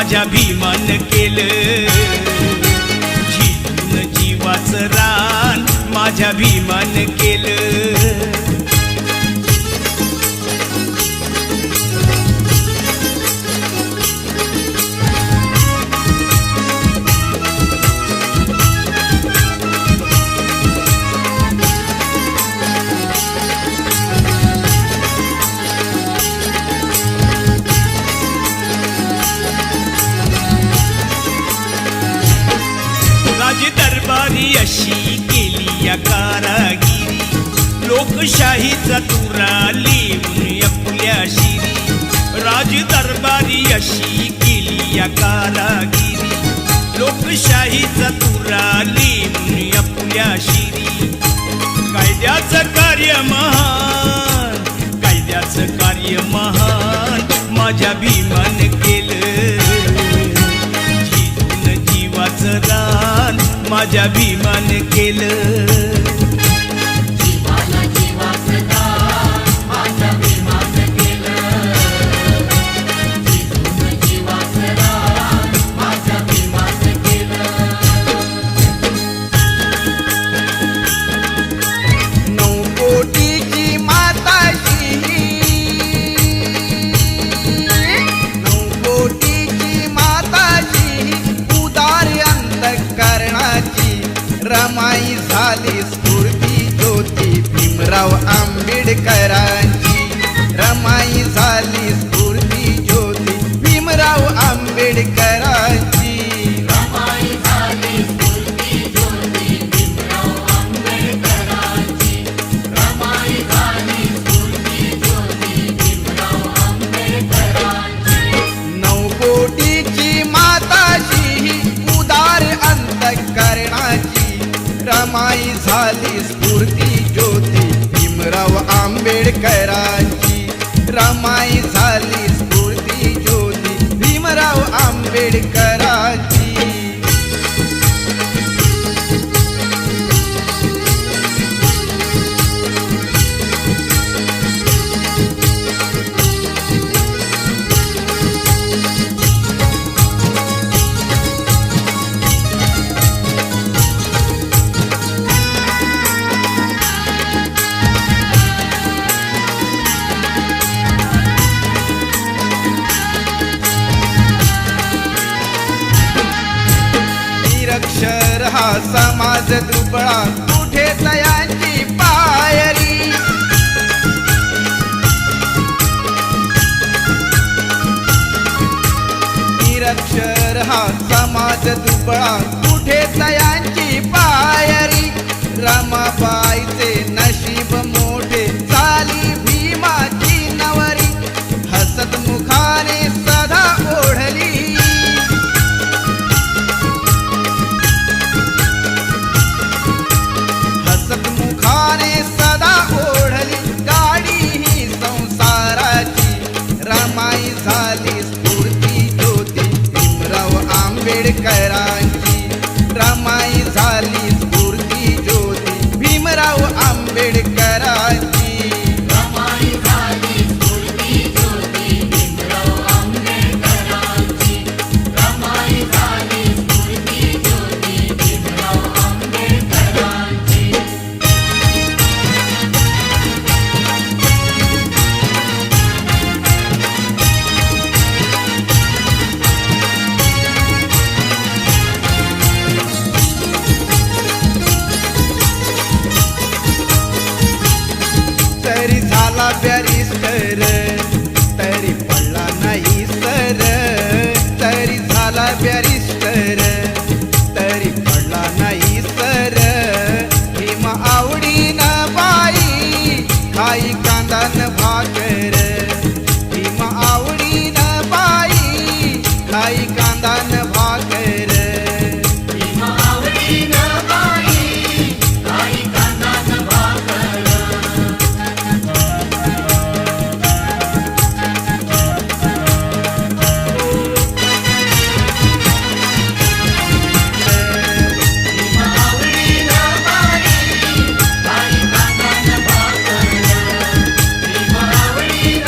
माझ्या भीमानं केलं, झिजून जीवाचं रान माझ्या भीमानं केलं. दरबारी अशी केली या कारागिरी, लोकशाहीचा तुरा लिहून आपल्या शिरी. राज दरबारी अशी केली या कारागिरी, लोकशाहीचा तुरा लिहून आपल्या शिरी. कायद्याचं कार्य महान, कायद्याचं कार्य महान माझ्या भीमानं केलं, झिजून जीवाचं रान माझ्या भीमानं केलं. जीवाला जीवाचं दान माझ्या भीमानं केलं, झिजून जीवाचं रान माझ्या भीमानं केलं. 9 कोटीची माताशी, 9 कोटीची माताशी उदार अंतःकरणाची रमाई झाली स्फूर्ती ज्योती भीमराव आंबेडकरांची. रमाई झाली स्फूर्ती ज्योती भीमराव आंबेडकरांची. रमाई झाली स्फूर्ती ज्योती भीमराव आंबेडकरांची. रमाई झाली स्फूर्ती ज्योती भीमराव आंबेडकरांची. 9 कोटीची माताशी उदार अंतःकरणाची रमाई झाली स्फूर्ती ज्योती भीमराव आंबेडकरांची. रमाई झाली स्फूर्ती ज्योती भीमराव आंबेडकरांची. निरक्षर हा समाज दुबळा कुठे तयांची पायरी. निरक्षर हा समाज दुबळा कुठे तयांची पायरी. रमाबाईचे नशीब मोठे झाली भीमाची नवरी. हसत मुखाने सदा ओढली, मुखाने सदा ओढली गाडी ही संसाराची. रमाई झाली स्फूर्ती ज्योती भीमराव आंबेडकरांची. रमाई झाली स्फूर्ती ज्योती भीमराव आंबेडकरांची. रमाई झाली स्फूर्ती ज्योती भीमराव आंबेडकरांची. रमाई झाली स्फूर्ती ज्योती भीमराव आंबेडकरांची. तरी झाला बॅरिस्टर तरी पडला नाही सर. तरी झाला बॅरिस्टर तरी पडला नाही सर. भीम आवडीनं बाई खाई कांदान भाकर. भीम आवडीनं बाई खाई कांदान भाकर. भीम आवडीनं बाई खाई कांदान भाकर. भीम आवडीनं बाई खाई कांदान भाकर. भीम आवडीनं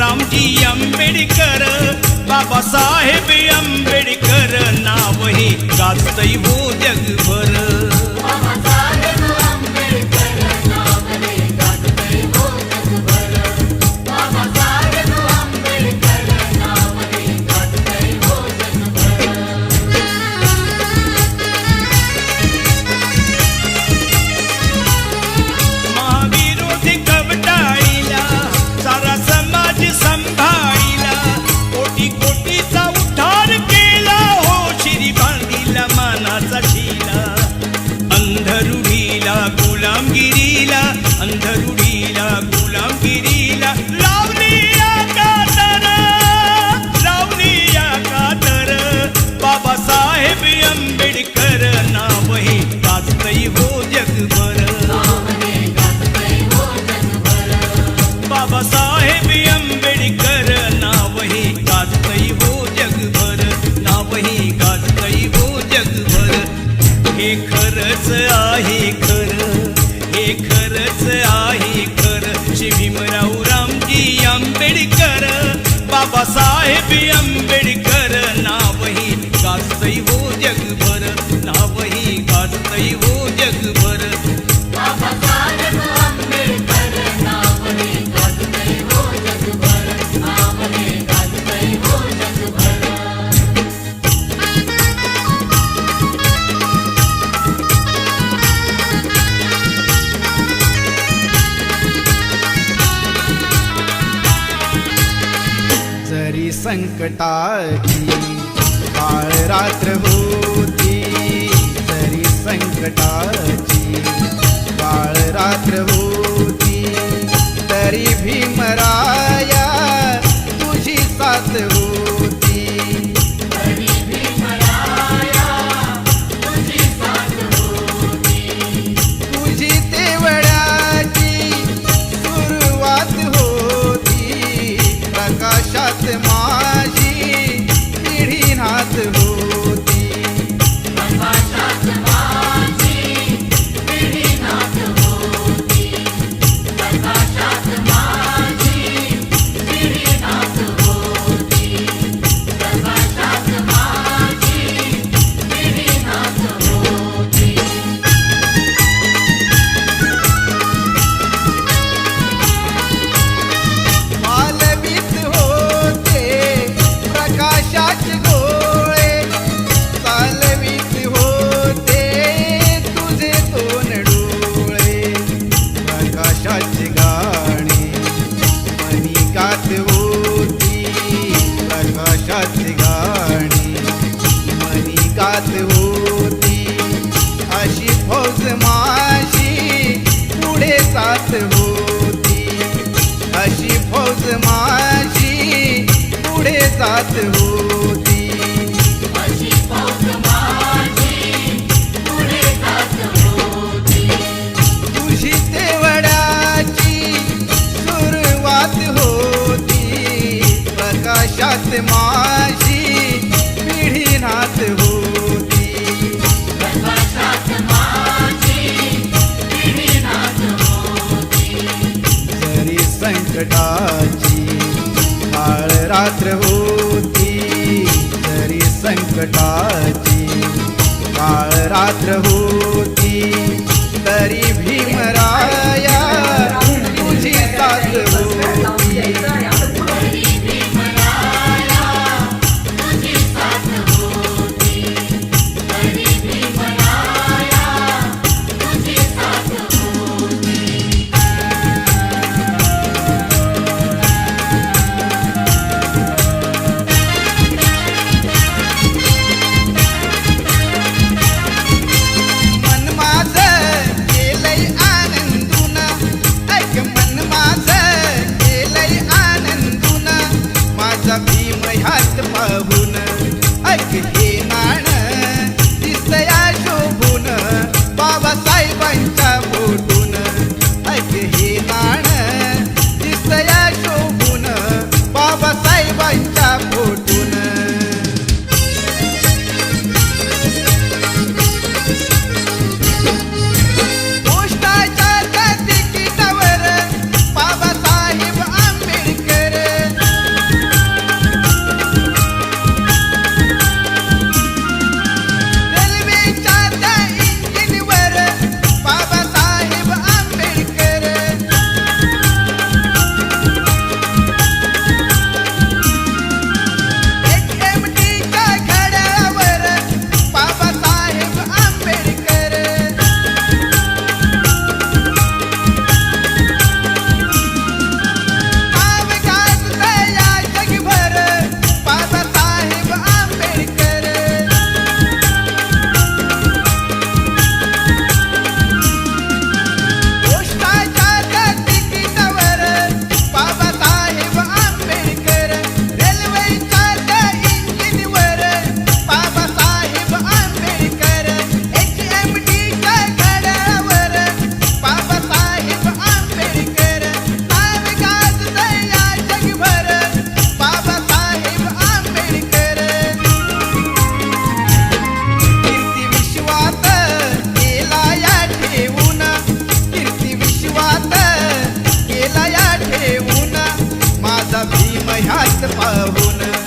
रामजी आंबेडकर, बाबासाहेब आंबेडकर नाव हे गाजतय हो जगभर. बाबासाहेब आंबेडकर नाव हे गाजतय हो जगभर. बाबासाहेब आंबेडकर नाव हे गाजतय हो जगभर. महाविरोधी कवटाळीला सारा समाज संभाळीला, कोटी कोटीचा उद्धार केला हो, शिरी बांधिला मानाचा शिला. अंधरुढीला गुलामगिरीला, अंधरुढीला गुलामगिरीला लावली या कातर, लावली या कातर. बाबासाहेब आंबेडकर नाव हे गाजतय हो जगभर. नाव हे गाजतय हो जगभर. बाबासाहेब आंबेडकर नाव हे गाजतय हो जगभर, नाव हे गाजतय हो जगभर. हे खरंच आहे खरं, हे खरंच आहे खरं. श्री भीमराव रामजी आंबेडकर, बाबासाहेब आंबेडकर नाव हे गाजतय हो जगभर, नाव हे गाजतय हो जगभर. बाबासाहेब आंबेडकर नाव हे गाजतय हो जगभर. नाव हे गाजतय हो जगभर. जरी संकटाची काळ रात्र होती, जरी संकटाची काळ रात्र होती, तरी भीमराया तुझी साथ होती. तरी भीमराया तुझी साथ होती. तुझी तेवढ्याची सुरुवात होती, प्रकाशात माझी पिढी नाथ होती. प्रकाशात माझी पिढी नाथ होती. प्रकाशात माझी पिढी नाथ होती. प्रकाशात माझी पिढी नाथ होती. मालवीत होते प्रकाशाचे गोळे, चालवीत होते तुझे दोन डोळे. प्रकाशाची गाणी मनी गात होती, प्रकाशाची गाणी मनी गात होती. अशी फौज माझी पुढे जात होती, अशी फौज माझी पुढे जात होती. अशी फौज माझी पुढे जात होती. तुझी तेवढ्याची सुरुवात होती, प्रकाशात माझी पिढी नाथ होती. प्रकाशात माझी पिढी नाथ होती. जरी संकटाची काळ रात्र होती, जरी संकटाची काळ रात्र होती, तरी भीमराया तुझी साथ होती. तरी भीमराया तुझी साथ होती. तरी भीमराया तुझी साथ होती. मन माझं केलंय ह्यात पाहून